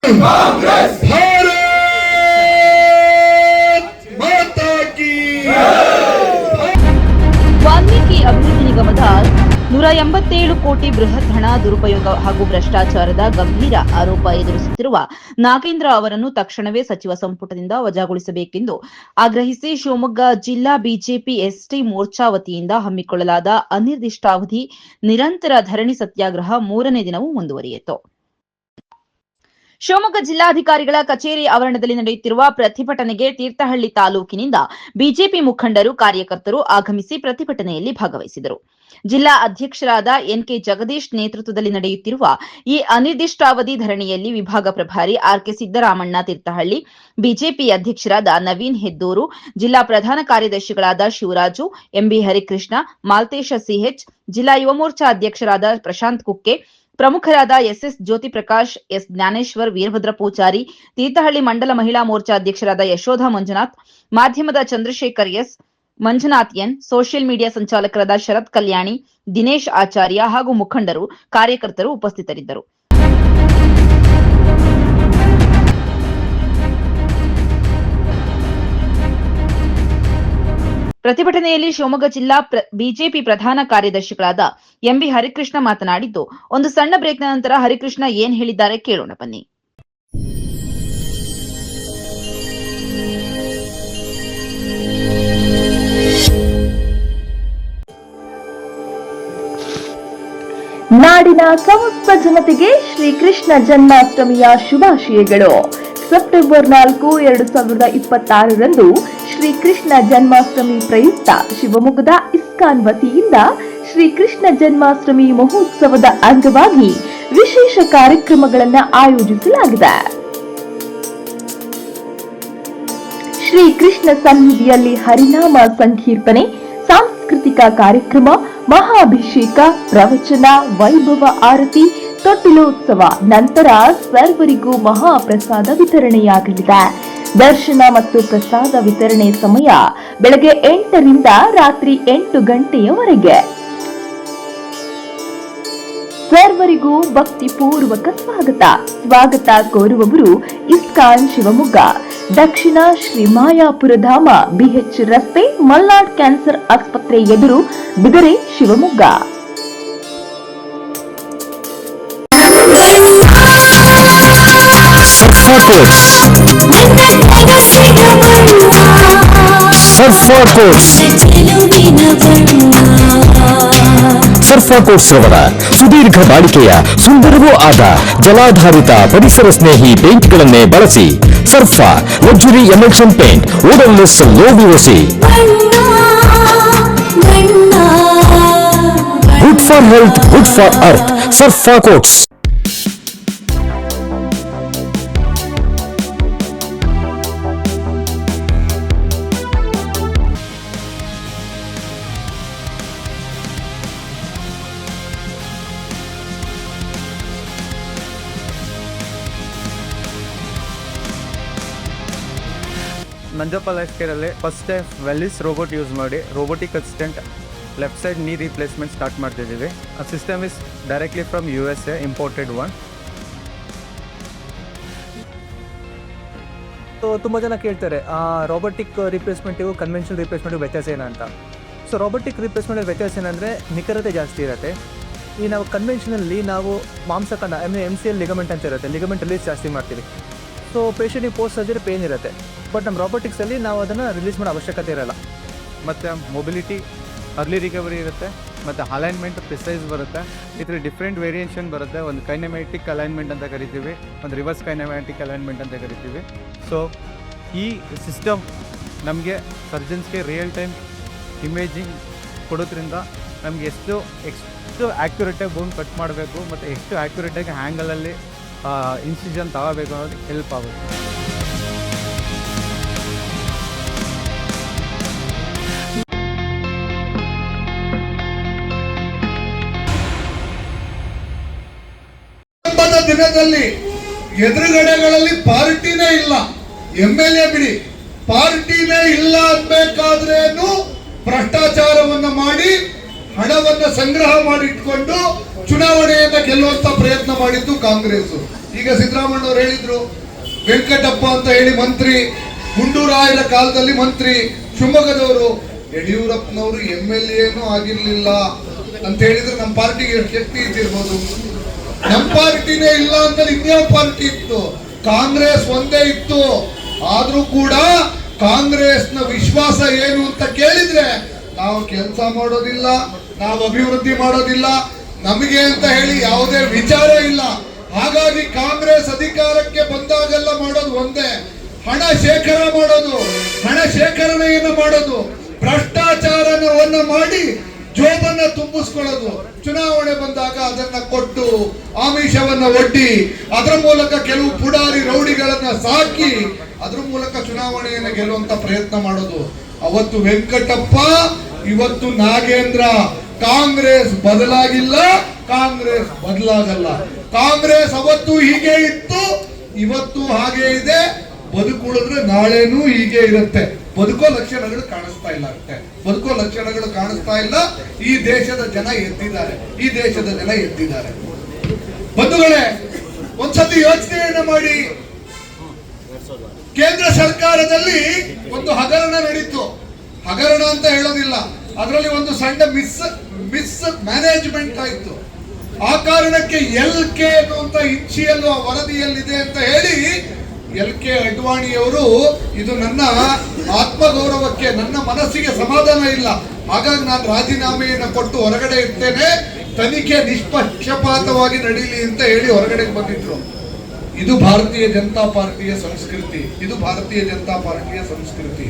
ಕಾಂಗ್ರೆಸ್ ಮಾತಾ key Valmiki ಅಭಿವೃದ್ಧಿ ನಿಗಮದ 187 ಕೋಟಿ ಬೃಹತ್ ಹಣ ದುರುಪಯೋಗ ಹಾಗೂ ಭ್ರಷ್ಟಾಚಾರದ ಗಂಭೀರ ಆರೋಪ ಎದುರಿಸುತ್ತಿರುವ ನಾಗೇಂದ್ರ ಅವರನ್ನು ತಕ್ಷಣವೇ ಸಚಿವ ಸಂಪುಟದಿಂದ ವಜಾಗೊಳಿಸಬೇಕೆಂದು ಆಗ್ರಹಿಸಿ ಶಿವಮೊಗ್ಗ ಜಿಲ್ಲಾ ಬಿಜೆಪಿ ಎಸ್ಟಿ ಮೋರ್ಚಾ ವತಿಯಿಂದ ಹಮ್ಮಿಕೊಳ್ಳಲಾದ ಅನಿರ್ದಿಷ್ಟಾವಧಿ ನಿರಂತರ ಧರಣಿ ಸತ್ಯಾಗ್ರಹ 3ನೇ ದಿನವೂ ಮುಂದುವರಿಯಿತು. ಶಿವಮೊಗ್ಗ ಜಿಲ್ಲಾಧಿಕಾರಿಗಳ ಕಚೇರಿ ಆವರಣದಲ್ಲಿ ನಡೆಯುತ್ತಿರುವ ಪ್ರತಿಭಟನೆಗೆ ತೀರ್ಥಹಳ್ಳಿ ತಾಲೂಕಿನಿಂದ ಬಿಜೆಪಿ ಮುಖಂಡರು, ಕಾರ್ಯಕರ್ತರು ಆಗಮಿಸಿ ಪ್ರತಿಭಟನೆಯಲ್ಲಿ ಭಾಗವಹಿಸಿದರು. ಜಿಲ್ಲಾ ಅಧ್ಯಕ್ಷರಾದ ಎನ್ಕೆ ಜಗದೀಶ್ ನೇತೃತ್ವದಲ್ಲಿ ನಡೆಯುತ್ತಿರುವ ಈ ಅನಿರ್ದಿಷ್ಟಾವಧಿ ಧರಣಿಯಲ್ಲಿ ವಿಭಾಗ ಪ್ರಭಾರಿ ಆರ್ಕೆ ಸಿದ್ದರಾಮಣ್ಣ ತೀರ್ಥಹಳ್ಳಿ, ಬಿಜೆಪಿ ಅಧ್ಯಕ್ಷರಾದ ನವೀನ್ ಹೆದ್ದೂರು, ಜಿಲ್ಲಾ ಪ್ರಧಾನ ಕಾರ್ಯದರ್ಶಿಗಳಾದ ಶಿವರಾಜು, ಎಂಬಿ ಹರಿಕೃಷ್ಣ, ಮಾಲ್ತೇಶ ಸಿಎಚ್, ಜಿಲ್ಲಾ ಯುವ ಮೋರ್ಚಾ ಅಧ್ಯಕ್ಷರಾದ ಪ್ರಶಾಂತ್ ಕುಕ್ಕೆ, ಪ್ರಮುಖರಾದ ಎಸ್ಎಸ್ ಜ್ಯೋತಿ ಪ್ರಕಾಶ್, ಎಸ್ ಜ್ಞಾನೇಶ್ವರ್, ವೀರಭದ್ರ ಪೂಜಾರಿ, ತೀರ್ಥಹಳ್ಳಿ ಮಂಡಲ ಮಹಿಳಾ ಮೋರ್ಚಾ ಅಧ್ಯಕ್ಷರಾದ ಯಶೋಧ ಮಂಜುನಾಥ್, ಮಾಧ್ಯಮದ Chandrashekhar S, Manjunath N, social media ಸಂಚಾಲಕರಾದ ಶರತ್ ಕಲ್ಯಾಣಿ, ದಿನೇಶ್ ಆಚಾರ್ಯ ಹಾಗೂ ಮುಖಂಡರು, ಕಾರ್ಯಕರ್ತರು ಉಪಸ್ಥಿತರಿದ್ದರು. ಪ್ರತಿಭಟನೆಯಲ್ಲಿ ಶಿವಮೊಗ್ಗ ಜಿಲ್ಲಾ ಬಿಜೆಪಿ ಪ್ರಧಾನ ಕಾರ್ಯದರ್ಶಿಗಳಾದ ಎಂಬಿ ಹರಿಕೃಷ್ಣ ಮಾತನಾಡಿದ್ದು, ಒಂದು ಸಣ್ಣ ಬ್ರೇಕ್ನ ನಂತರ ಹರಿಕೃಷ್ಣ ಏನ್ ಹೇಳಿದ್ದಾರೆ ಕೇಳೋಣ ಬನ್ನಿ. ನಾಡಿನ ಸಮಸ್ತ ಜನತೆಗೆ ಶ್ರೀಕೃಷ್ಣ ಜನ್ಮಾಷ್ಟಮಿಯ ಶುಭಾಶಯಗಳು. ಸೆಪ್ಟೆಂಬರ್ 4, 2026ರಂದು ಶ್ರೀಕೃಷ್ಣ ಜನ್ಮಾಷ್ಟಮಿ ಪ್ರಯುಕ್ತ ಶಿವಮೊಗ್ಗದ ಇಸ್ಕಾನ್ ವತಿಯಿಂದ ಶ್ರೀಕೃಷ್ಣ ಜನ್ಮಾಷ್ಟಮಿ ಮಹೋತ್ಸವದ ಅಂಗವಾಗಿ ವಿಶೇಷ ಕಾರ್ಯಕ್ರಮಗಳನ್ನು ಆಯೋಜಿಸಲಾಗಿದೆ. ಶ್ರೀಕೃಷ್ಣ ಸನ್ನಿಧಿಯಲ್ಲಿ ಹರಿನಾಮ ಸಂಕೀರ್ತನೆ, ಸಾಂಸ್ಕೃತಿಕ ಕಾರ್ಯಕ್ರಮ, ಮಹಾಭಿಷೇಕ, ಪ್ರವಚನ, ವೈಭವ ಆರತಿ, ತೊಟ್ಟಿಲೋತ್ಸವ ನಂತರ ಸರ್ವರಿಗೂ ಮಹಾಪ್ರಸಾದ ವಿತರಣೆಯಾಗಲಿದೆ. ದರ್ಶನ ಮತ್ತು ಪ್ರಸಾದ ವಿತರಣೆ ಸಮಯ ಬೆಳಗ್ಗೆ 8ರಿಂದ ರಾತ್ರಿ 8 ಗಂಟೆಯವರೆಗೆ. ಸರ್ವರಿಗೂ ಭಕ್ತಿಪೂರ್ವಕ ಸ್ವಾಗತ ಕೋರುವವರು ಇಸ್ಕಾನ್ ಶಿವಮೊಗ್ಗ, ದಕ್ಷಿಣ ಶ್ರೀ ಮಾಯಾಪುರಧಾಮ, ಬಿಎಚ್ ರಸ್ತೆ, ಮಲ್ನಾಡ್ ಕ್ಯಾನ್ಸರ್ ಆಸ್ಪತ್ರೆ ಎದುರು, ಬಿದರೆ, ಶಿವಮೊಗ್ಗ. ಸರ್ಫಾ ಕೋಟ್ಸ್ ರವರ ಸುದೀರ್ಘ ಬಾಳಿಕೆಯ ಸುಂದರವೂ ಆದ ಜಲಾಧಾರಿತ ಪರಿಸರ ಸ್ನೇಹಿ ಪೇಂಟ್ಗಳನ್ನೇ ಬಳಸಿ. Surfa luxury emulsion paint, odourless, low VOC, good for health, good for earth. Surfa coats. Nanjappa life ಕೇರಲ್ಲಿ first time Velys robot use ಮಾಡಿ robotic assistant left side knee replacement start ಮಾಡ್ತಿದ್ದೀವಿ. ಆ system is directly from USA, imported one. ತುಂಬ ಜನ ಕೇಳ್ತಾರೆ robotic ರಿಪ್ಲೇಸ್ಮೆಂಟಿಗೂ conventional ರಿಪ್ಲೇಸ್ಮೆಂಟಿಗೂ ವ್ಯತ್ಯಾಸ ಏನಂತ. So robotic replacement ವ್ಯತ್ಯಾಸ ಏನಂದರೆ ನಿಖರತೆ ಜಾಸ್ತಿ ಇರುತ್ತೆ. ಈ ನಾವು ಕನ್ವೆನ್ಷನಲ್ಲಿ ನಾವು ಮಾಂಸಖಂಡ MCL ಲಿಗಮೆಂಟ್ ಅಂತ ಇರುತ್ತೆ, ಲಿಗಮೆಂಟ್ ರಿಲೀಸ್ ಜಾಸ್ತಿ ಮಾಡ್ತೀವಿ. ಸೊ ಪೇಷಂಟಿಗೆ ಪೋಸ್ಟ್ ಸರ್ಜರಿ ಪೇನ್ ಇರುತ್ತೆ. ಬಟ್ ನಮ್ಮ ರೋಬೋಟಿಕ್ಸಲ್ಲಿ ನಾವು ಅದನ್ನು ರಿಲೀಸ್ ಮಾಡೋ ಅವಶ್ಯಕತೆ ಇರೋಲ್ಲ. ಮತ್ತು ಮೊಬಿಲಿಟಿ, ಅರ್ಲಿ ರಿಕವರಿ ಇರುತ್ತೆ, ಮತ್ತು ಅಲೈನ್ಮೆಂಟ್ ಪ್ರಿಸೈಸ್ ಬರುತ್ತೆ. ಇದರಲ್ಲಿ ಡಿಫ್ರೆಂಟ್ ವೇರಿಯೇಷನ್ ಬರುತ್ತೆ. ಒಂದು ಕೈನೆಮ್ಯಾಟಿಕ್ ಅಲೈನ್ಮೆಂಟ್ ಅಂತ ಕರಿತೀವಿ, ಒಂದು ರಿವರ್ಸ್ ಕೈನೆಮ್ಯಾಟಿಕ್ ಅಲೈನ್ಮೆಂಟ್ ಅಂತ ಕರಿತೀವಿ. ಸೊ ಈ ಸಿಸ್ಟಮ್ ನಮಗೆ ಸರ್ಜನ್ಸ್ಗೆ ರಿಯಲ್ ಟೈಮ್ ಇಮೇಜಿಂಗ್ ಕೊಡೋದ್ರಿಂದ ನಮಗೆ ಎಷ್ಟು ಆ್ಯಕ್ಯುರೇಟಾಗಿ ಬೋನ್ ಕಟ್ ಮಾಡಬೇಕು ಮತ್ತು ಎಷ್ಟು ಆ್ಯಕ್ಯುರೇಟಾಗಿ ಹ್ಯಾಂಗಲಲ್ಲಿ ಇನ್ಸಿಷನ್ ತಗೋಬೇಕು ಅನ್ನೋದಕ್ಕೆ ಹೆಲ್ಪ್ ಆಗುತ್ತೆ. ದಿನದಲ್ಲಿ ಎದುರುಗಡೆಗಳಲ್ಲಿ ಪಾರ್ಟಿನೇ ಇಲ್ಲ, MLA ಬಿಡಿ, ಪಾರ್ಟಿನೇ ಇಲ್ಲ ಅನ್ಬೇಕಾದ್ರೇನು ಭ್ರಷ್ಟಾಚಾರವನ್ನು ಮಾಡಿ ಹಣವನ್ನು ಸಂಗ್ರಹ ಮಾಡಿಟ್ಕೊಂಡು ಚುನಾವಣೆಯನ್ನು ಗೆಲ್ಲುವಂತ ಪ್ರಯತ್ನ ಮಾಡಿದ್ದು ಕಾಂಗ್ರೆಸ್. ಈಗ ಸಿದ್ದರಾಮಯ್ಯನವರು ಹೇಳಿದ್ರು, ವೆಂಕಟಪ್ಪ ಅಂತ ಹೇಳಿ ಮಂತ್ರಿ, ಗುಂಡೂರಾಯರ ಕಾಲದಲ್ಲಿ ಮಂತ್ರಿ, ಶಿವಮೊಗ್ಗದವರು. ಯಡಿಯೂರಪ್ಪನವರು MLA ಆಗಿರ್ಲಿಲ್ಲ ಅಂತ ಹೇಳಿದ್ರೆ ನಮ್ಮ ಪಾರ್ಟಿಗೆ ಎಷ್ಟು ಶಕ್ತಿ ಇದ್ದಿರ್ಬೋದು? ನಮ್ಮ ಪಾರ್ಟಿನೇ ಇಲ್ಲ ಅಂದ್ರೆ ಇನ್ಯಾವ ಪಾರ್ಟಿ ಇತ್ತು? ಕಾಂಗ್ರೆಸ್ ಒಂದೇ ಇತ್ತು. ಆದ್ರೂ ಕೂಡ ಕಾಂಗ್ರೆಸ್ನ ವಿಶ್ವಾಸ ಏನು ಅಂತ ಕೇಳಿದ್ರೆ, ನಾವು ಕೆಲಸ ಮಾಡೋದಿಲ್ಲ, ನಾವು ಅಭಿವೃದ್ಧಿ ಮಾಡೋದಿಲ್ಲ, ನಮಗೆ ಅಂತ ಹೇಳಿ ಯಾವುದೇ ವಿಚಾರ ಇಲ್ಲ. ಹಾಗಾಗಿ ಕಾಂಗ್ರೆಸ್ ಅಧಿಕಾರಕ್ಕೆ ಬಂದಾಗೆಲ್ಲ ಮಾಡೋದು ಒಂದೇ, ಹಣ ಶೇಖರ ಮಾಡೋದು, ಹಣ ಶೇಖರಣೆಯನ್ನು ಮಾಡೋದು, ಭ್ರಷ್ಟಾಚಾರವನ್ನ ಮಾಡಿ ಜೋಬನ್ನ ತುಂಬಿಸ್ಕೊಳ್ಳೋದು. ಚುನಾವಣೆ ಬಂದಾಗ ಅದನ್ನ ಕೊಟ್ಟು ಆಮಿಷವನ್ನ ಒಡ್ಡಿ ಅದರ ಮೂಲಕ ಕೆಲವು ಪುಡಾರಿ ರೌಡಿಗಳನ್ನ ಸಾಕಿ ಅದ್ರ ಮೂಲಕ ಚುನಾವಣೆಯನ್ನು ಗೆಲ್ಲುವಂತ ಪ್ರಯತ್ನ ಮಾಡೋದು. ಅವತ್ತು ವೆಂಕಟಪ್ಪ, ಇವತ್ತು ನಾಗೇಂದ್ರ. ಕಾಂಗ್ರೆಸ್ ಬದಲಾಗಿಲ್ಲ, ಕಾಂಗ್ರೆಸ್ ಬದಲಾಗಲ್ಲ. ಕಾಂಗ್ರೆಸ್ ಅವತ್ತು ಹೀಗೆ ಇತ್ತು, ಇವತ್ತು ಹಾಗೆ ಇದೆ. ಬದುಕುಳಿದ್ರೆ ನಾಳೆನೂ ಹೀಗೆ ಇರುತ್ತೆ. ಬದುಕೋ ಲಕ್ಷಣಗಳು ಕಾಣಿಸ್ತಾ ಇಲ್ಲ ಅಷ್ಟೇ, ಬದುಕೋ ಲಕ್ಷಣಗಳು ಕಾಣಿಸ್ತಾ ಇಲ್ಲ. ಈ ದೇಶದ ಜನ ಎದ್ದಿದ್ದಾರೆ, ಈ ದೇಶದ ಜನ ಎದ್ದಿದ್ದಾರೆ. ಬಂಧುಗಳೇ, ಒಂದ್ಸತಿ ಯೋಚನೆಯನ್ನ ಮಾಡಿ. ಕೇಂದ್ರ ಸರ್ಕಾರದಲ್ಲಿ ಒಂದು ಹಗರಣ ನಡೀತು. ಹಗರಣ ಅಂತ ಹೇಳೋದಿಲ್ಲ, ಅದರಲ್ಲಿ ಒಂದು ಸಣ್ಣ ಮಿಸ್ ಮ್ಯಾನೇಜ್ಮೆಂಟ್ ಆಯ್ತು. ಆ ಕಾರಣಕ್ಕೆ LK ಅನ್ನುವಂತ ಇನ್ಶಿಯಲ್ ವರದಿಯಲ್ಲಿದೆ ಅಂತ ಹೇಳಿ LK ಅಡ್ವಾಣಿಯವರು, ಇದು ನನ್ನ ಆತ್ಮಗೌರವಕ್ಕೆ, ನನ್ನ ಮನಸ್ಸಿಗೆ ಸಮಾಧಾನ ಇಲ್ಲ, ಹಾಗಾಗಿ ನಾನು ರಾಜೀನಾಮೆಯನ್ನು ಕೊಟ್ಟು ಹೊರಗಡೆ ಇರ್ತೇನೆ, ತನಿಖೆ ನಿಷ್ಪಕ್ಷಪಾತವಾಗಿ ನಡೀಲಿ ಅಂತ ಹೇಳಿ ಹೊರಗಡೆ ಬಂದಿದ್ರು. ಇದು ಭಾರತೀಯ ಜನತಾ ಪಾರ್ಟಿಯ ಸಂಸ್ಕೃತಿ, ಇದು ಭಾರತೀಯ ಜನತಾ ಪಾರ್ಟಿಯ ಸಂಸ್ಕೃತಿ.